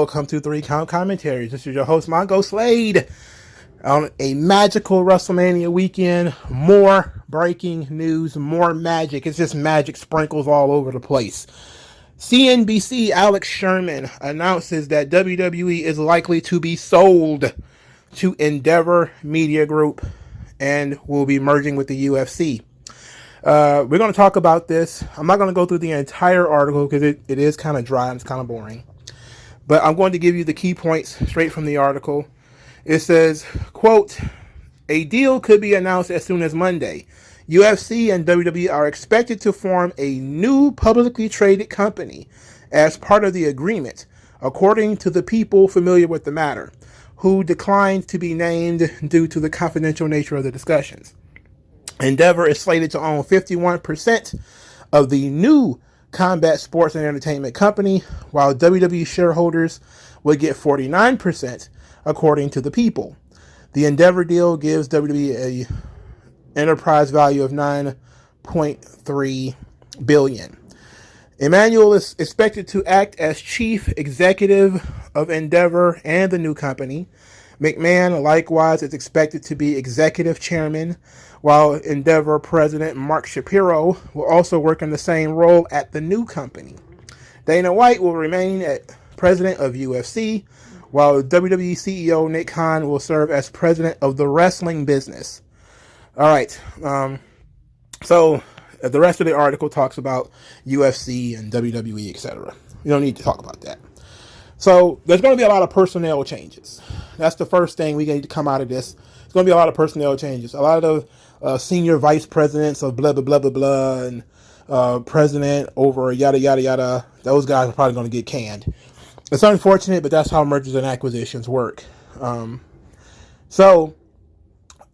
welcome to 3 Count Commentaries. This is your host, MagMongoSlade. On a magical WrestleMania weekend, more breaking news, more magic. It's just magic sprinkles all over the place. CNBC Alex Sherman announces that WWE is likely to be sold to Endeavor Media Group and will be merging with the UFC. We're going to talk about this. I'm not going to go through the entire article because it is kind of dry and it's kind of boring. But I'm going to give you the key points straight from the article. It says, quote, a deal could be announced as soon as Monday. UFC and WWE are expected to form a new publicly traded company as part of the agreement, according to the people familiar with the matter, who declined to be named due to the confidential nature of the discussions. Endeavor is slated to own 51% of the new Combat Sports and Entertainment Company, while WWE shareholders would get 49%, according to the people. The Endeavor deal gives WWE an enterprise value of $9.3 billion. Emmanuel is expected to act as chief executive of Endeavor and the new company. McMahon, likewise, is expected to be executive chairman, while Endeavor president Mark Shapiro will also work in the same role at the new company. Dana White will remain as president of UFC, while WWE CEO Nick Khan will serve as president of the wrestling business. All right, so the rest of the article talks about UFC and WWE, etc. We don't need to talk about that. So there's going to be a lot of personnel changes. That's the first thing we need to come out of this. There's going to be a lot of personnel changes. A lot of senior vice presidents of blah, blah, blah, blah, blah, and president over yada, yada, yada. Those guys are probably going to get canned. It's unfortunate, but that's how mergers and acquisitions work. So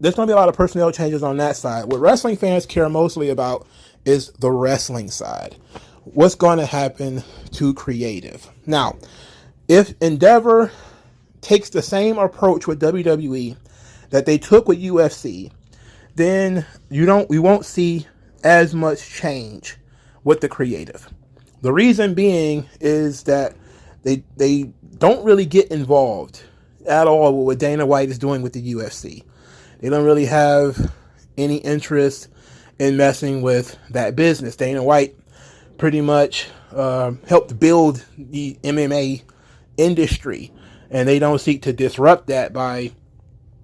there's going to be a lot of personnel changes on that side. What wrestling fans care mostly about is the wrestling side. What's going to happen to creative? Now, if Endeavor takes the same approach with WWE that they took with UFC, then we won't see as much change with the creative. The reason being is that they don't really get involved at all with what Dana White is doing with the UFC. They don't really have any interest in messing with that business. Dana White pretty much helped build the MMA industry, and they don't seek to disrupt that by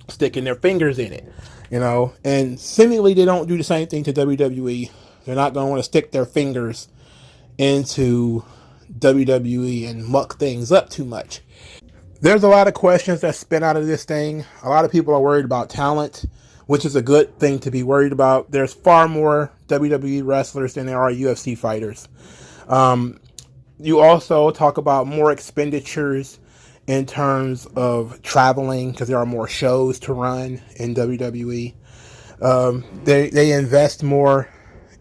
sticking their fingers in it, and seemingly they don't do the same thing to WWE. They're not going to want to stick their fingers into WWE and muck things up too much. There's a lot of questions that spin out of this thing. A lot of people are worried about talent, which is a good thing to be worried about. There's far more WWE wrestlers than there are UFC fighters. You also talk about more expenditures in terms of traveling because there are more shows to run in WWE. They invest more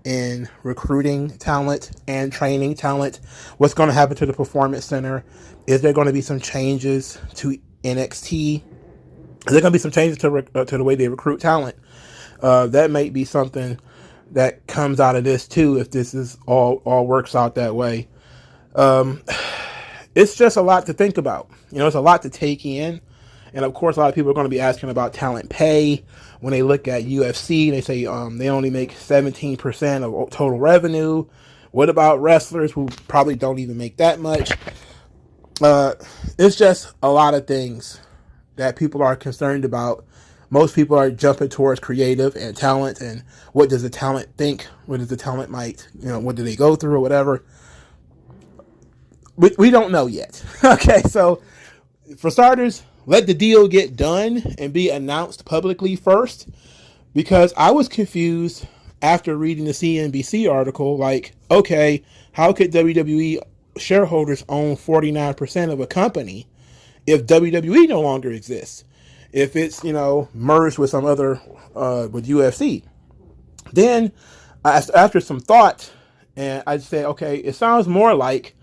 in recruiting talent and training talent. What's going to happen to the Performance Center? Is there going to be some changes to NXT? Is there going to be some changes to the way they recruit talent? That might be something that comes out of this too, if this is all works out that way. It's just a lot to think about. It's a lot to take in. And of course, a lot of people are going to be asking about talent pay. When they look at UFC, they say they only make 17% of total revenue. What about wrestlers who probably don't even make that much? It's just a lot of things that people are concerned about. Most people are jumping towards creative and talent, and what does the talent think? What does the talent what do they go through or whatever? We don't know yet. Okay, so for starters, let the deal get done and be announced publicly first, because I was confused after reading the CNBC article. Like, okay, how could WWE shareholders own 49% of a company if WWE no longer exists? If it's, merged with some other, with UFC. Then, after some thought, and I said, okay, it sounds more like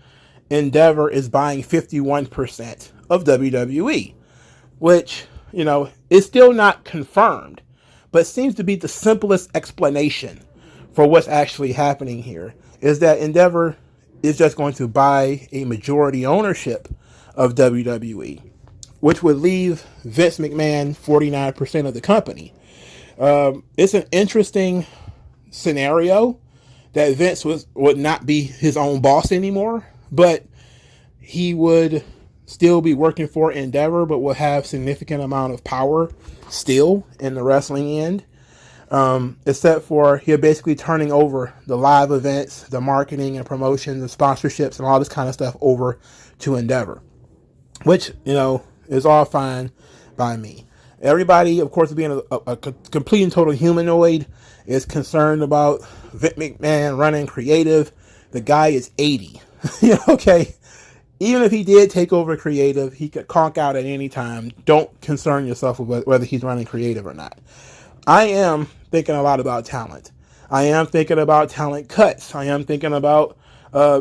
Endeavor is buying 51% of WWE, which, is still not confirmed, but seems to be the simplest explanation for what's actually happening here, is that Endeavor is just going to buy a majority ownership of WWE, which would leave Vince McMahon 49% of the company. It's an interesting scenario that Vince would not be his own boss anymore, but he would still be working for Endeavor, but will have significant amount of power still in the wrestling end. Except for he'll basically turning over the live events, the marketing and promotion, the sponsorships, and all this kind of stuff over to Endeavor, which, is all fine by me. Everybody, of course, being a complete and total humanoid, is concerned about Vince McMahon running creative. The guy is 80. Okay? Even if he did take over creative, he could conk out at any time. Don't concern yourself with whether he's running creative or not. I am thinking a lot about talent. I am thinking about talent cuts. I am thinking about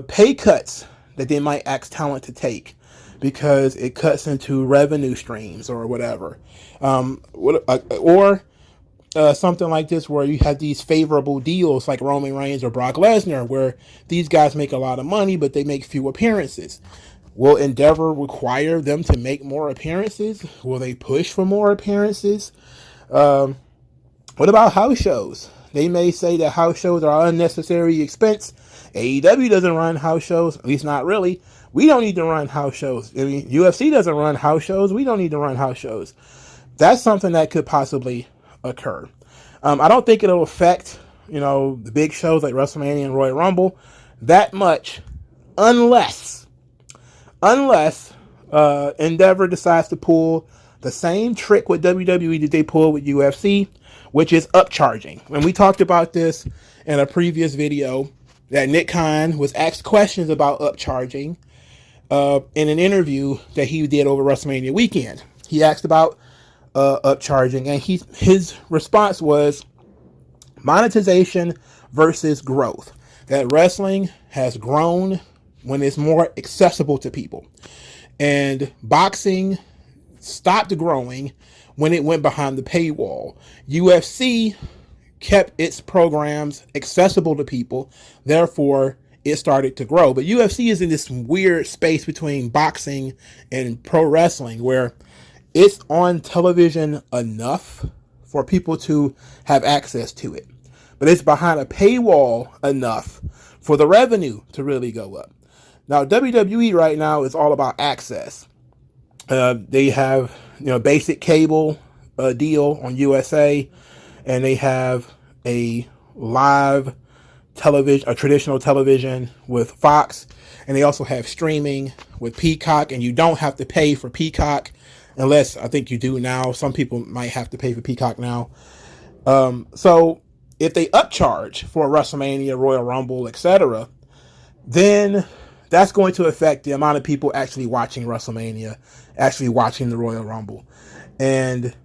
pay cuts that they might ask talent to take because it cuts into revenue streams or whatever. Or something like this where you have these favorable deals like Roman Reigns or Brock Lesnar where these guys make a lot of money but they make few appearances. Will Endeavor require them to make more appearances? Will they push for more appearances? What about house shows? They may say that house shows are unnecessary expense. AEW doesn't run house shows, at least not really. We don't need to run house shows. I mean, UFC doesn't run house shows. We don't need to run house shows. That's something that could possibly occur. I don't think it'll affect, the big shows like WrestleMania and Royal Rumble that much unless Endeavor decides to pull the same trick with WWE that they pulled with UFC, which is upcharging. And we talked about this in a previous video that Nick Khan was asked questions about upcharging in an interview that he did over WrestleMania weekend. He asked about upcharging, and his response was monetization versus growth. That wrestling has grown when it's more accessible to people. And boxing stopped growing when it went behind the paywall. UFC kept its programs accessible to people, therefore it started to grow. But UFC is in this weird space between boxing and pro wrestling where it's on television enough for people to have access to it, but it's behind a paywall enough for the revenue to really go up. Now, WWE right now is all about access. They have, basic cable deal on USA, and they have a live television, a traditional television with Fox, and they also have streaming with Peacock, and you don't have to pay for Peacock unless I think you do now. Some people might have to pay for Peacock now. So if they upcharge for WrestleMania, Royal Rumble, etc., then that's going to affect the amount of people actually watching WrestleMania, actually watching the Royal Rumble. And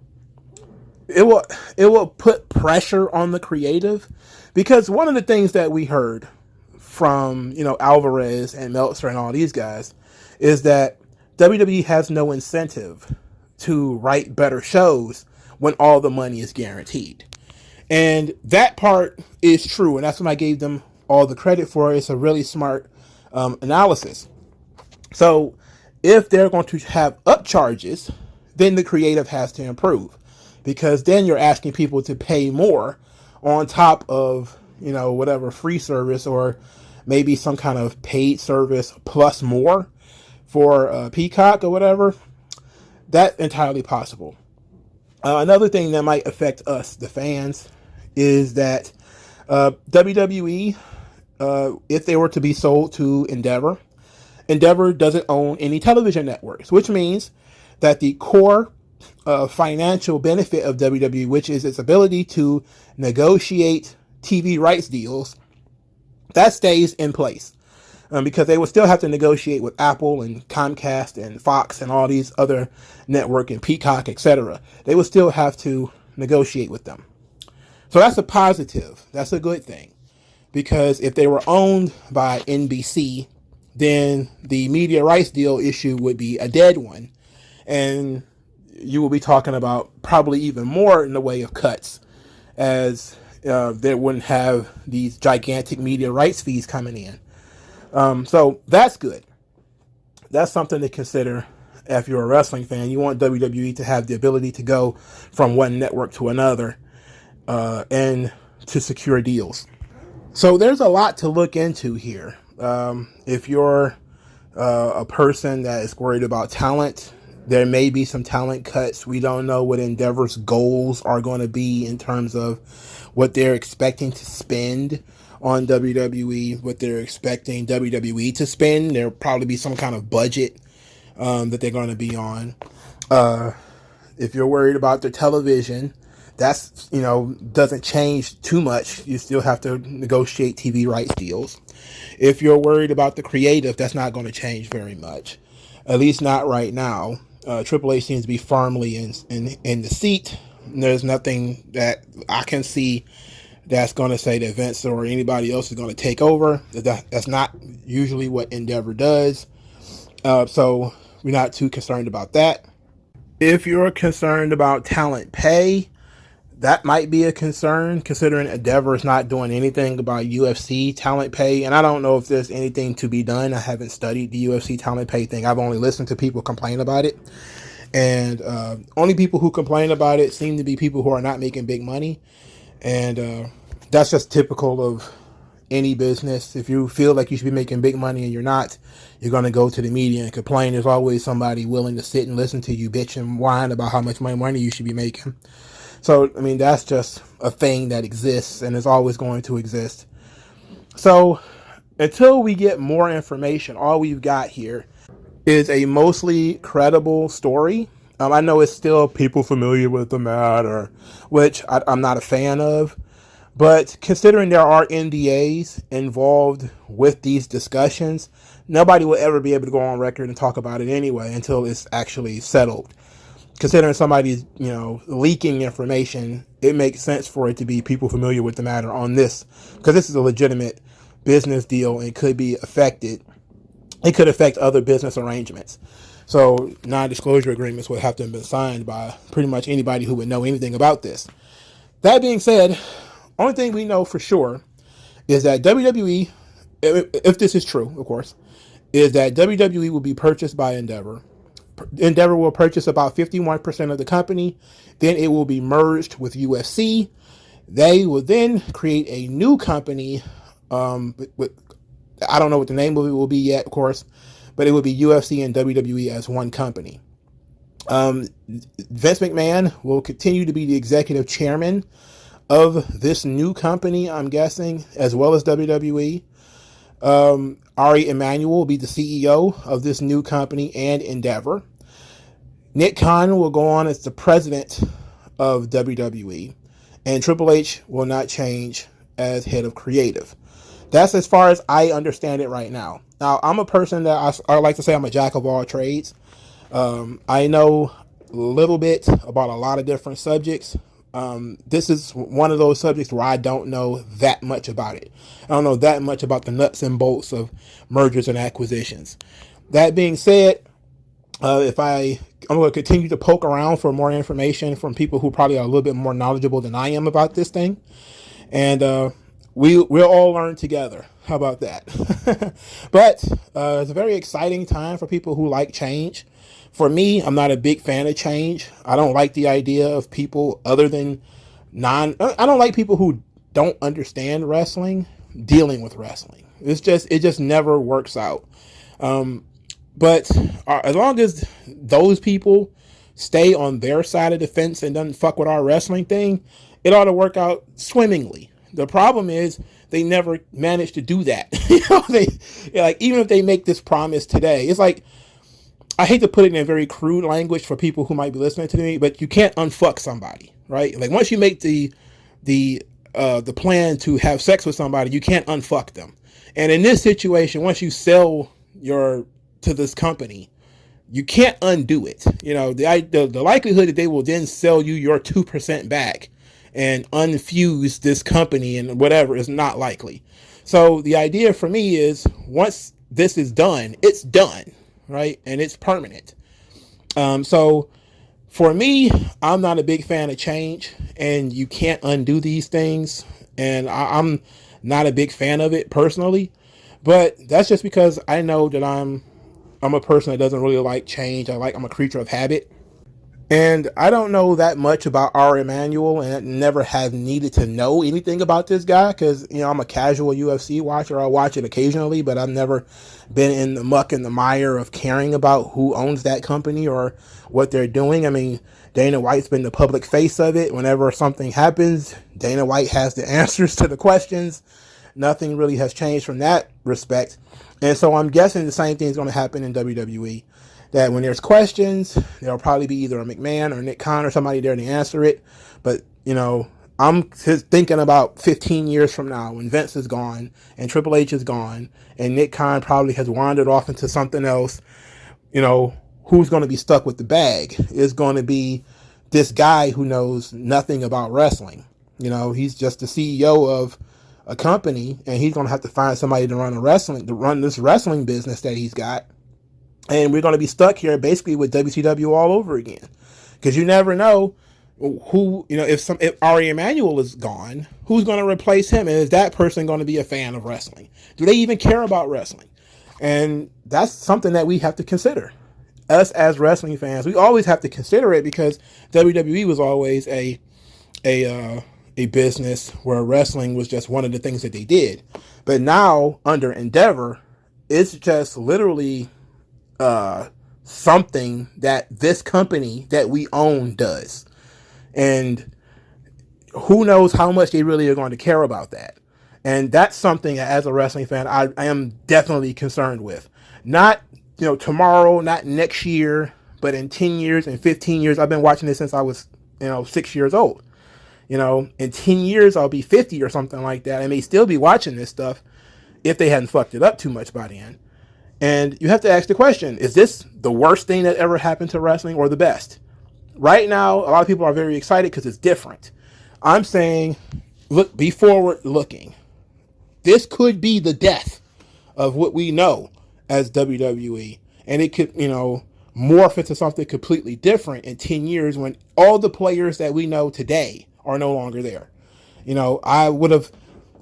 it will put pressure on the creative, because one of the things that we heard from, Alvarez and Meltzer and all these guys is that WWE has no incentive to write better shows when all the money is guaranteed. And that part is true, and that's what I gave them all the credit for. It's a really smart analysis. So if they're going to have upcharges, then the creative has to improve, because then you're asking people to pay more on top of, whatever free service or maybe some kind of paid service plus more for Peacock or whatever. That's entirely possible. Another thing that might affect us, the fans, is that WWE, if they were to be sold to Endeavor, Endeavor doesn't own any television networks, which means that the core financial benefit of WWE, which is its ability to negotiate TV rights deals, that stays in place. Because they will still have to negotiate with Apple and Comcast and Fox and all these other network and Peacock, etc. They will still have to negotiate with them. So that's a positive. That's a good thing. Because if they were owned by NBC, then the media rights deal issue would be a dead one. And you will be talking about probably even more in the way of cuts, as they wouldn't have these gigantic media rights fees coming in. So that's good. That's something to consider if you're a wrestling fan. You want WWE to have the ability to go from one network to another and to secure deals. So there's a lot to look into here. If you're a person that is worried about talent, there may be some talent cuts. We don't know what Endeavor's goals are going to be in terms of what they're expecting to spend on WWE, what they're expecting WWE to spend. There'll probably be some kind of budget that they're going to be on. If you're worried about their television, that's, doesn't change too much. You still have to negotiate TV rights deals. If you're worried about the creative, that's not going to change very much, at least not right now. Triple H seems to be firmly in the seat. There's nothing that I can see that's going to say that Vince or anybody else is going to take over. That's not usually what Endeavor does. So we're not too concerned about that. If you're concerned about talent pay, that might be a concern, considering Endeavor is not doing anything about UFC talent pay. And I don't know if there's anything to be done. I haven't studied the UFC talent pay thing. I've only listened to people complain about it. And only people who complain about it seem to be people who are not making big money. And that's just typical of any business. If you feel like you should be making big money and you're not, you're going to go to the media and complain. There's always somebody willing to sit and listen to you bitch and whine about how much money you should be making. So, that's just a thing that exists and is always going to exist. So, until we get more information, all we've got here is a mostly credible story. I know it's still people familiar with the matter, which I'm not a fan of. But considering there are NDAs involved with these discussions, nobody will ever be able to go on record and talk about it anyway until it's actually settled. Considering somebody's, leaking information, it makes sense for it to be people familiar with the matter on this, because this is a legitimate business deal and could be affected. It could affect other business arrangements. So non-disclosure agreements would have to have been signed by pretty much anybody who would know anything about this. That being said, only thing we know for sure is that WWE, if this is true, of course, is that WWE will be purchased by Endeavor. Endeavor will purchase about 51% of the company. Then it will be merged with UFC. They will then create a new company. I don't know what the name of it will be yet, of course, but it will be UFC and WWE as one company. Vince McMahon will continue to be the executive chairman of this new company, I'm guessing, as well as WWE. Ari Emanuel will be the CEO of this new company and Endeavor. Nick Khan will go on as the president of WWE. And Triple H will not change as head of creative. That's as far as I understand it right now. Now, I'm a person that I like to say I'm a jack of all trades. I know a little bit about a lot of different subjects. This is one of those subjects where I don't know that much about it. I don't know that much about the nuts and bolts of mergers and acquisitions. That being said, I'm going to continue to poke around for more information from people who probably are a little bit more knowledgeable than I am about this thing. And we'll all learn together. How about that? But it's a very exciting time for people who like change. For me, I'm not a big fan of change. I don't like the idea of people other than I don't like people who don't understand wrestling dealing with wrestling. It just never works out. But as long as those people stay on their side of the fence and doesn't fuck with our wrestling thing, it ought to work out swimmingly. The problem is they never manage to do that. Even if they make this promise today, it's like, I hate to put it in a very crude language for people who might be listening to me, but you can't unfuck somebody, right? Like once you make the plan to have sex with somebody, you can't unfuck them. And in this situation, once you sell to this company, you can't undo it. The likelihood that they will then sell you your 2% back and unfuse this company and whatever is not likely. So the idea for me is once this is done, it's done. Right? And it's permanent. So for me, I'm not a big fan of change, and you can't undo these things. And I'm not a big fan of it personally, but that's just because I know that I'm I'm a person that doesn't really like change. I'm a creature of habit. And I don't know that much about Ari Emanuel, and I never have needed to know anything about this guy because, I'm a casual UFC watcher. I'll watch it occasionally, but I've never been in the muck and the mire of caring about who owns that company or what they're doing. I mean, Dana White's been the public face of it. Whenever something happens, Dana White has the answers to the questions. Nothing really has changed from that respect. And so I'm guessing the same thing is going to happen in WWE. That when there's questions, there'll probably be either a McMahon or Nick Khan or somebody there to answer it. But, I'm just thinking about 15 years from now when Vince is gone and Triple H is gone and Nick Khan probably has wandered off into something else. Who's going to be stuck with the bag is going to be this guy who knows nothing about wrestling. He's just the CEO of a company, and he's going to have to find somebody to run this wrestling business that he's got. And we're going to be stuck here basically with WCW all over again. Because you never know who, if Ari Emanuel is gone, who's going to replace him? And is that person going to be a fan of wrestling? Do they even care about wrestling? And that's something that we have to consider. Us as wrestling fans, we always have to consider it because WWE was always a business where wrestling was just one of the things that they did. But now under Endeavor, it's just literally something that this company that we own does. And who knows how much they really are going to care about that. And that's something that, as a wrestling fan, I am definitely concerned with. Not, tomorrow, not next year, but in 10 years and 15 years. I've been watching this since I was, 6 years old. In 10 years, I'll be 50 or something like that. I may still be watching this stuff if they hadn't fucked it up too much by then. And you have to ask the question, is this the worst thing that ever happened to wrestling or the best? Right now, a lot of people are very excited because it's different. I'm saying, be forward looking. This could be the death of what we know as WWE. And it could, morph into something completely different in 10 years when all the players that we know today are no longer there. I would have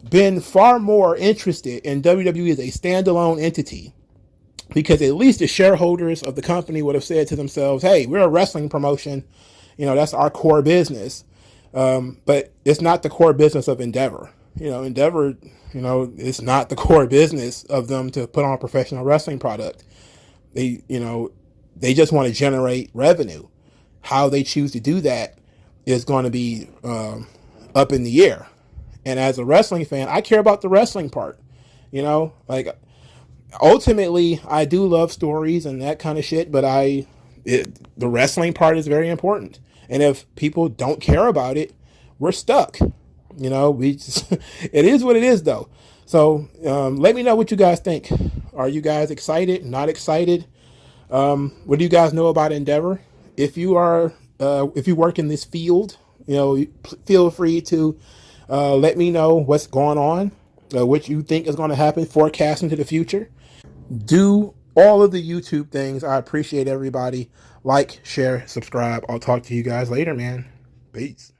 been far more interested in WWE as a standalone entity, because at least the shareholders of the company would have said to themselves, hey, we're a wrestling promotion. That's our core business. But it's not the core business of Endeavor. Endeavor, it's not the core business of them to put on a professional wrestling product. They just want to generate revenue. How they choose to do that is going to be up in the air. And as a wrestling fan, I care about the wrestling part. Ultimately, I do love stories and that kind of shit, but the wrestling part is very important. And if people don't care about it, we're stuck. It is what it is, though. So let me know what you guys think. Are you guys excited? Not excited? What do you guys know about Endeavor? If you work in this field, feel free to let me know what's going on, what you think is going to happen, forecast into the future. Do all of the YouTube things. I appreciate everybody. Like, share, subscribe. I'll talk to you guys later, man. Peace.